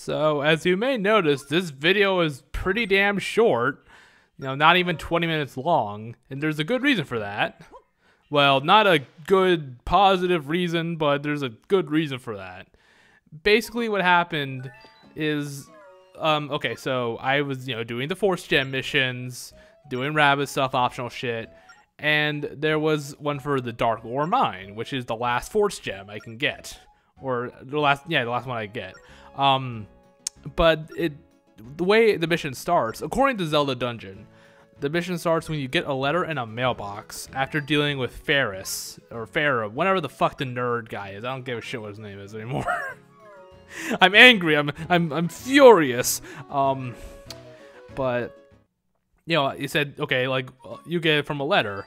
So, as you may notice, this video is pretty damn short. You know, not even 20 minutes long, and there's a good reason for that. Well, not a good, positive reason, but there's a good reason for that. Basically, what happened is, okay, so I was, doing the Force Gem missions, doing rabbit stuff, optional shit, and there was one for the Dark Ore Mine, which is the last Force Gem I can get. Or the last one I get. But the way the mission starts, according to Zelda Dungeon, the mission starts when you get a letter in a mailbox after dealing with Ferris or Farah, whatever the fuck the nerd guy is. I don't give a shit what his name is anymore. I'm angry. I'm furious. But he said, okay, like you get it from a letter.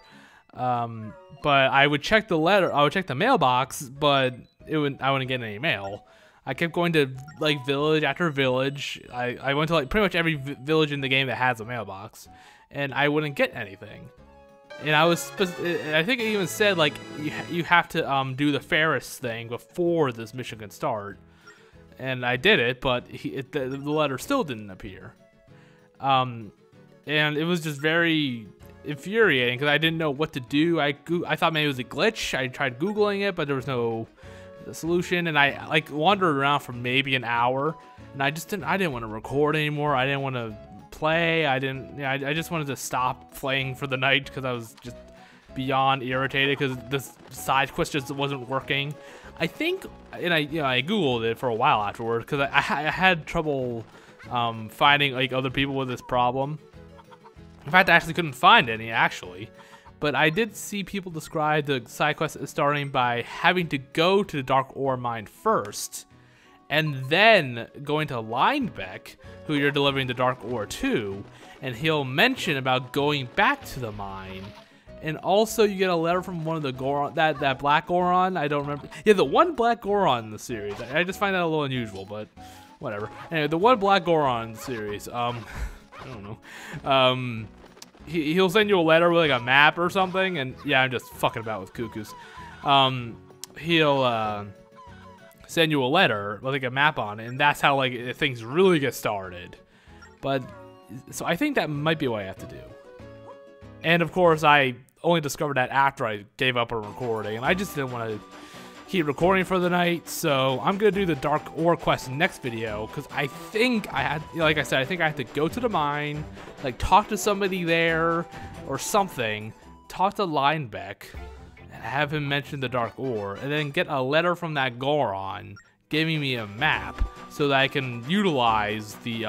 But I would check the letter. I would check the mailbox, but I wouldn't get any mail. I kept going to like village after village. I went to like pretty much every village in the game that has a mailbox, and I wouldn't get anything. And I think it even said like you have to do the Ferris thing before this mission can start. And I did it, but the letter still didn't appear. And it was just very infuriating because I didn't know what to do. I thought maybe it was a glitch. I tried Googling it, but there was no solution. And I like wandered around for maybe an hour, and I didn't want to record anymore. I didn't want to play. I just wanted to stop playing for the night because I was just beyond irritated because this side quest just wasn't working. I think, and I Googled it for a while afterwards because I had trouble finding like other people with this problem. In fact, I actually couldn't find any actually, but I did see people describe the side quest as starting by having to go to the Dark Ore Mine first, and then going to Linebeck, who you're delivering the Dark Ore to, and he'll mention about going back to the mine. And also, you get a letter from one of the Goron, that Black Goron. I don't remember. Yeah, the one Black Goron in the series. I just find that a little unusual, but whatever. Anyway, the one Black Goron in the series. I don't know. He'll send you a letter with like a map or something, and yeah, I'm just fucking about with cuckoos. He'll send you a letter with like a map on it, and that's how like things really get started. But so I think that might be what I have to do. And of course, I only discovered that after I gave up on recording, and I just didn't want to keep recording for the night. So I'm gonna do the Dark Ore quest next video because I think I had, like I said, I think I have to go to the mine, like talk to somebody there or something, talk to Linebeck, have him mention the Dark Ore, and then get a letter from that Goron giving me a map so that I can utilize the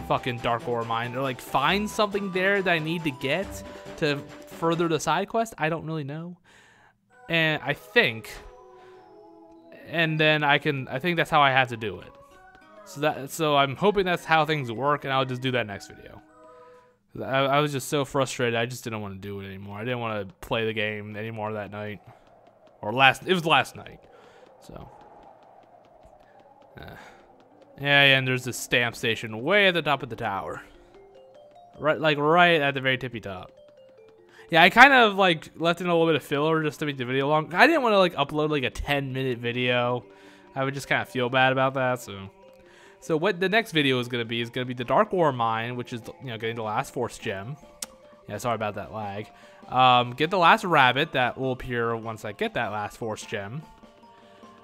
fucking Dark Ore Mine, or like find something there that I need to get to further the side quest. I don't really know. And I think that's how I have to do it. So I'm hoping that's how things work, and I'll just do that next video. I was just so frustrated. I just didn't want to do it anymore. I didn't want to play the game anymore that night. It was last night. So yeah, and there's this stamp station way at the top of the tower. Right at the very tippy top. Yeah, I kind of like left in a little bit of filler just to make the video long. I didn't want to like upload like a 10-minute video. I would just kind of feel bad about that. So what the next video is gonna be the Dark Ore Mine, which is getting the last Force Gem. Yeah, sorry about that lag. Get the last rabbit that will appear once I get that last Force Gem.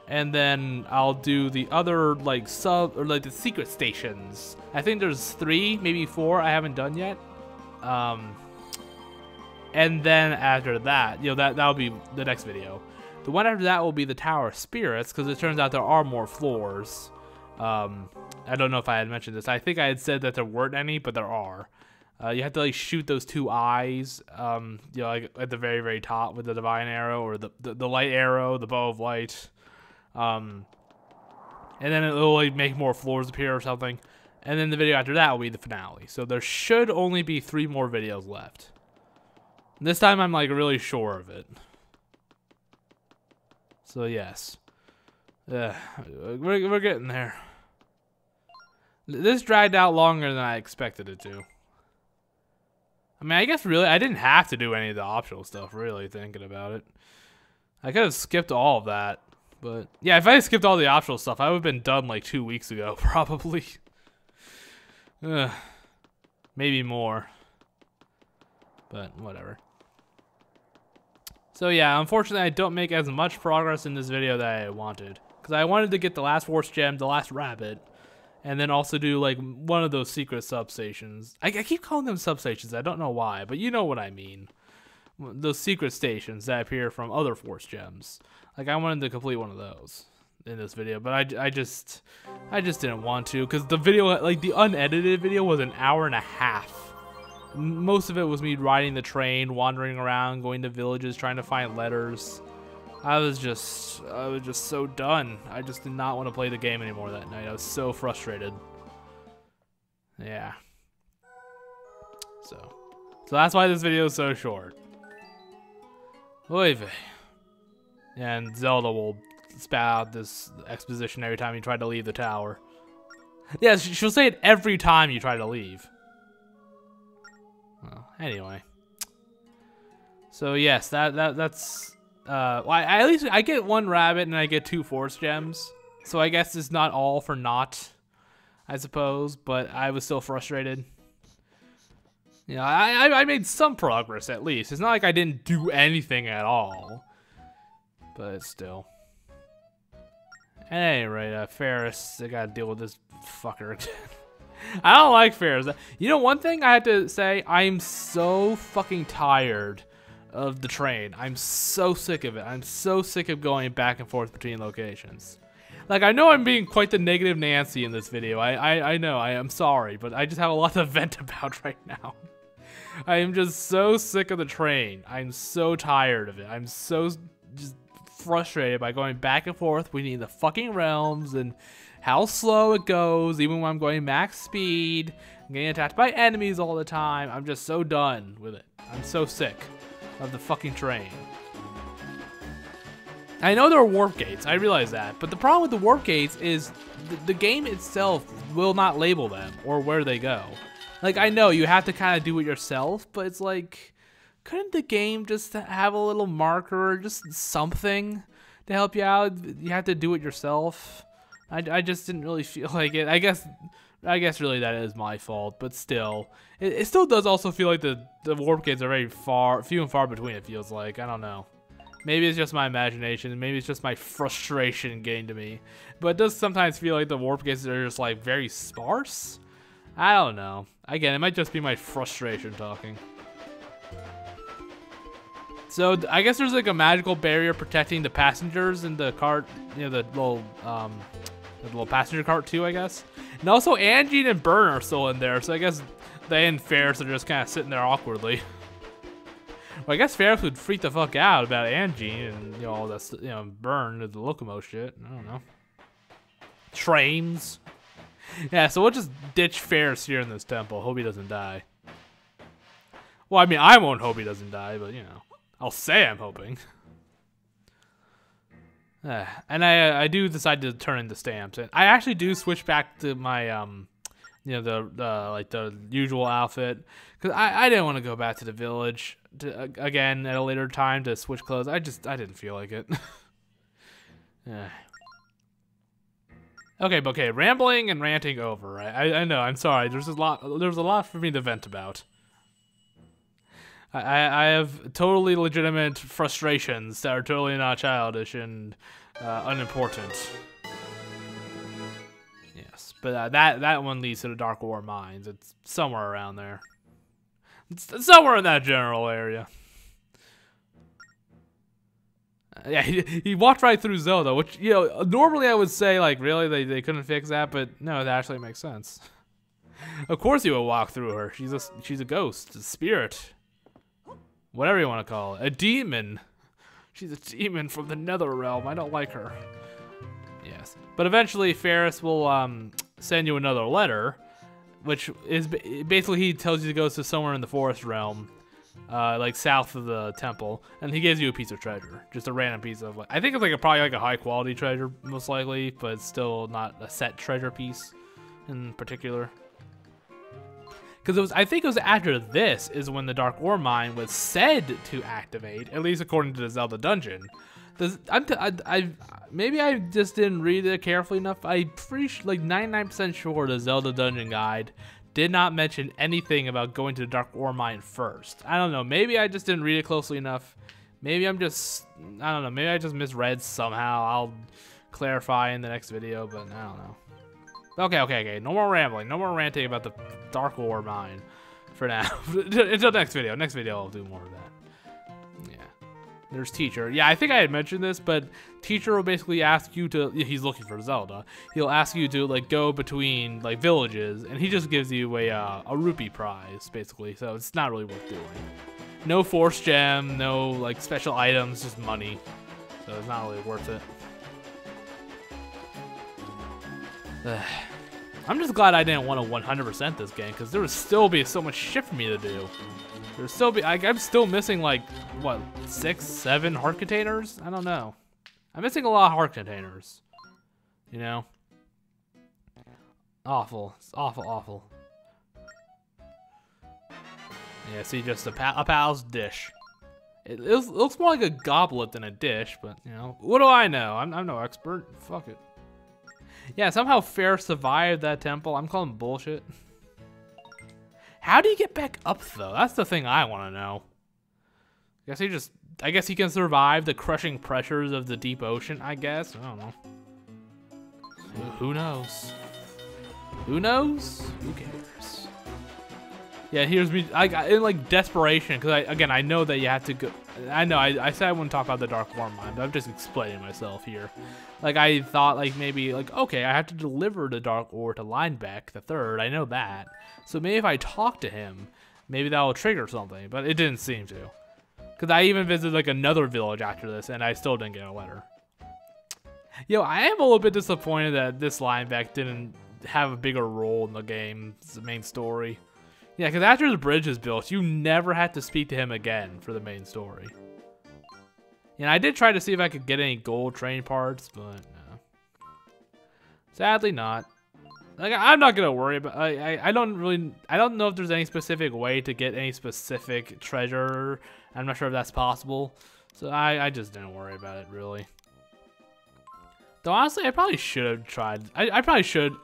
And then I'll do the other like the secret stations. I think there's 3, maybe 4 I haven't done yet. And then after that, that'll be the next video. The one after that will be the Tower of Spirits, because it turns out there are more floors. I don't know if I had mentioned this. I think I had said that there weren't any, but there are. You have to like shoot those 2 eyes, like at the very, very top with the divine arrow or the light arrow, the bow of light. And then it'll like make more floors appear or something. And then the video after that will be the finale. So there should only be 3 more videos left. This time I'm like really sure of it. So yes. We're getting there. This dragged out longer than I expected it to. I mean, I guess really I didn't have to do any of the optional stuff, really, thinking about it. I could have skipped all of that. But yeah, if I skipped all the optional stuff, I would have been done like 2 weeks ago, probably. Maybe more. But whatever. So yeah, unfortunately I don't make as much progress in this video that I wanted. Because I wanted to get the last Force Gem, the last rabbit, and then also do like one of those secret substations. I keep calling them substations, I don't know why, but you know what I mean. Those secret stations that appear from other Force Gems. Like I wanted to complete one of those in this video, but I just didn't want to, because the video, like the unedited video, was an hour and a half. Most of it was me riding the train, wandering around, going to villages, trying to find letters. I was just so done. I just did not want to play the game anymore that night. I was so frustrated. Yeah. So that's why this video is so short. Oy vey. And Zelda will spat out this exposition every time you try to leave the tower. Yeah, she'll say it every time you try to leave. Well, anyway. So yes, that's well, at least I get 1 rabbit and I get 2 Force Gems. So I guess it's not all for naught, I suppose, but I was still frustrated. You know, I made some progress at least. It's not like I didn't do anything at all. But still. At any rate, Ferris, I gotta deal with this fucker again. I don't like Ferris. You know, one thing I have to say, I'm so fucking tired of the train. I'm so sick of it. I'm so sick of going back and forth between locations. Like, I know I'm being quite the negative Nancy in this video. I know, I am sorry, but I just have a lot to vent about right now. I am just so sick of the train. I'm so tired of it. I'm so just frustrated by going back and forth between the fucking realms and how slow it goes, even when I'm going max speed. I'm getting attacked by enemies all the time. I'm just so done with it. I'm so sick of the fucking train. I know there are warp gates, I realize that, but the problem with the warp gates is the game itself will not label them or where they go. Like, I know you have to kind of do it yourself, but it's like, couldn't the game just have a little marker or just something to help you out? You have to do it yourself. I just didn't really feel like it. I guess really that is my fault, but still. It still does also feel like the warp gates are very few and far between, it feels like. I don't know. Maybe it's just my imagination, maybe it's just my frustration getting to me. But it does sometimes feel like the warp gates are just like very sparse. I don't know. Again, it might just be my frustration talking. So I guess there's like a magical barrier protecting the passengers in the cart, you know, the little passenger cart too, I guess. And also Angie and Bern are still in there, so I guess they and Ferris are just kind of sitting there awkwardly. Well, I guess Ferris would freak the fuck out about Angie and, you know, all that, you know, Bern, the Locomo shit. I don't know. Trains. Yeah, so we'll just ditch Ferris here in this temple. Hope he doesn't die. Well, I mean, I won't hope he doesn't die, but, you know, I'll say I'm hoping. And I do decide to turn into stamps. And I actually do switch back to my, you know, the usual outfit. Because I didn't want to go back to the village again at a later time to switch clothes. I didn't feel like it. Okay, rambling and ranting over. I know, I'm sorry. There's a lot for me to vent about. I have totally legitimate frustrations that are totally not childish and unimportant. Yes, but that one leads to the Dark War Mines. It's somewhere around there. It's somewhere in that general area. Yeah, he walked right through Zelda, which, you know, normally I would say, like, really, they couldn't fix that, but no, that actually makes sense. Of course he would walk through her. She's a ghost, a spirit. Whatever you want to call it. A demon. She's a demon from the nether realm. I don't like her. Yes. But eventually Ferris will send you another letter, which is basically he tells you to go to somewhere in the forest realm, like south of the temple, and he gives you a piece of treasure. Just a random piece of, like, I think it's like probably like a high quality treasure most likely, but it's still not a set treasure piece in particular. Because I think it was after this is when the Dark Ore Mine was said to activate, at least according to the Zelda dungeon. Maybe I just didn't read it carefully enough. I'm pretty like 99% sure the Zelda Dungeon Guide did not mention anything about going to the Dark Ore Mine first. I don't know. Maybe I just didn't read it closely enough. Maybe I don't know. Maybe I just misread somehow. I'll clarify in the next video, but I don't know. Okay. No more rambling. No more ranting about the Dark Ore Mine for now. Until next video. Next video I'll do more of that. There's Teacher. Yeah, I think I had mentioned this, but Teacher will basically ask you to, he's looking for Zelda. He'll ask you to like go between like villages, and he just gives you a rupee prize, basically. So it's not really worth doing. No force gem, no like special items, just money. So it's not really worth it. I'm just glad I didn't want to 100% this game, because there would still be so much shit for me to do. There's still I'm still missing like what 6, 7 heart containers? I don't know. I'm missing a lot of heart containers. You know? Awful. It's awful. Yeah, see, just a pal's dish. It looks more like a goblet than a dish, but you know, what do I know? I'm no expert. Fuck it. Yeah, somehow Fair survived that temple. I'm calling bullshit. How do you get back up though? That's the thing I want to know. I guess he can survive the crushing pressures of the deep ocean, I guess. I don't know. Who knows? Who knows? Who cares? Yeah, here's me in like desperation, because I know that you have to go. I know I said I wouldn't talk about the Dark Ore Mine, but I'm just explaining myself here. Like I thought like maybe like, okay, I have to deliver the Dark Ore to Linebeck the Third. I know that. So maybe if I talk to him, maybe that will trigger something, but it didn't seem to. Because I even visited like another village after this, and I still didn't get a letter. Yo, I am a little bit disappointed that this Linebeck didn't have a bigger role in the game's main story. Yeah, because after the bridge is built, you never had to speak to him again for the main story. And I did try to see if I could get any gold train parts, but no. Sadly not. Like, I'm not gonna worry about. I don't know if there's any specific way to get any specific treasure. I'm not sure if that's possible. So I just didn't worry about it really. Though honestly, I probably should have tried. I probably should.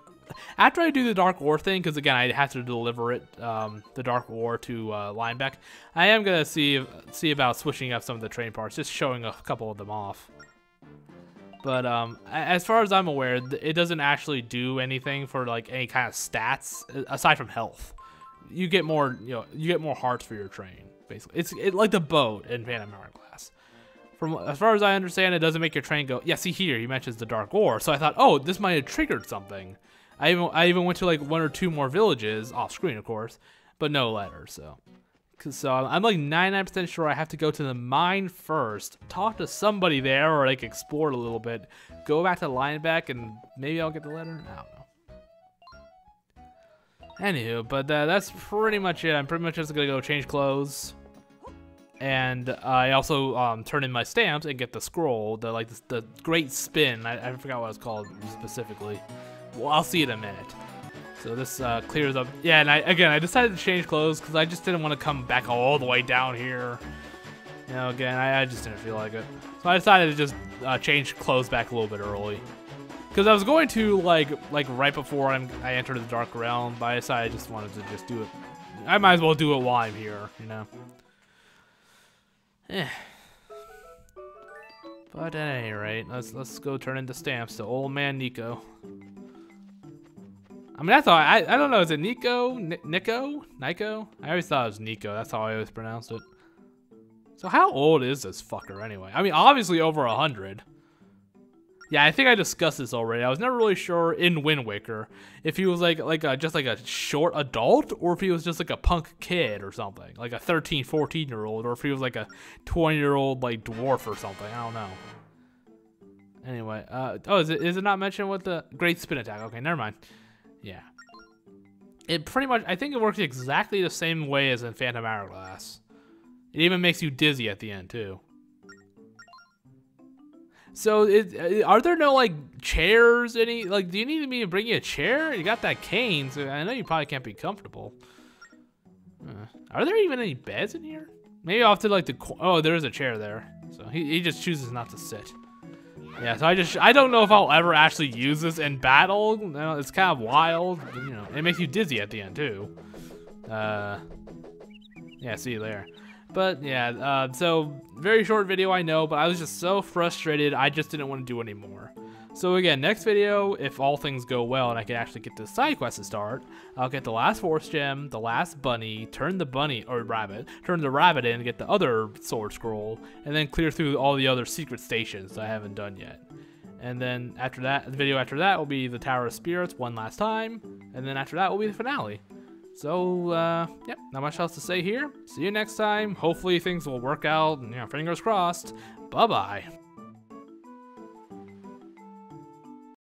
After I do the Dark Ore thing, because again, I have to deliver it, the Dark Ore to Linebeck, I am gonna see about switching up some of the train parts, just showing a couple of them off. But as far as I'm aware, it doesn't actually do anything for like any kind of stats aside from health. You get more, you get more hearts for your train. Basically, it's like the boat in Phantom Hourglass. As far as I understand, it doesn't make your train go. Yeah, see here, he mentions the Dark Ore, so I thought, oh, this might have triggered something. I even went to like 1 or 2 more villages off screen, of course, but no letters. So I'm like 99% sure I have to go to the mine first, talk to somebody there, or like explore it a little bit, go back to Linebeck, and maybe I'll get the letter. I don't know. Anywho, but that's pretty much it. I'm pretty much just gonna go change clothes, and I also turn in my stamps and get the scroll, the Great Spin. I forgot what it's called specifically. Well, I'll see it in a minute. So this clears up. Yeah, and I decided to change clothes because I just didn't want to come back all the way down here. You know, again, I just didn't feel like it. So I decided to just change clothes back a little bit early. Because I was going to, like right before I entered the Dark Realm, but I decided I just wanted to just do it. I might as well do it while I'm here, you know. But at any rate, let's go turn into stamps to old man Niko. I mean, I don't know, is it Niko? Niko? I always thought it was Niko, that's how I always pronounced it. So how old is this fucker anyway? I mean, obviously over 100. Yeah, I think I discussed this already. I was never really sure in Wind Waker if he was just like a short adult, or if he was just like a punk kid or something. Like a 13, 14-year-old, or if he was like a 20-year-old like dwarf or something. I don't know. Anyway, oh, is it not mentioned with the Great Spin Attack? Okay, never mind. Yeah. It pretty much, I think it works exactly the same way as in Phantom Hourglass. It even makes you dizzy at the end, too. So, are there no, like, chairs? Do you need me to bring you a chair? You got that cane, so I know you probably can't be comfortable. Are there even any beds in here? Maybe I'll have to like oh, there is a chair there. So he just chooses not to sit. Yeah, so I don't know if I'll ever actually use this in battle. You know, it's kind of wild. You know, it makes you dizzy at the end too. Yeah, see you there. But yeah, so very short video, I know, but I was just so frustrated. I just didn't want to do anymore. So again, next video, if all things go well and I can actually get the side quest to start, I'll get the last force gem, the last bunny, turn the rabbit in, get the other sword scroll, and then clear through all the other secret stations that I haven't done yet. And then after that, the video after that will be the Tower of Spirits one last time, and then after that will be the finale. So, yep, not much else to say here. See you next time. Hopefully things will work out, and, you know, fingers crossed. Bye-bye.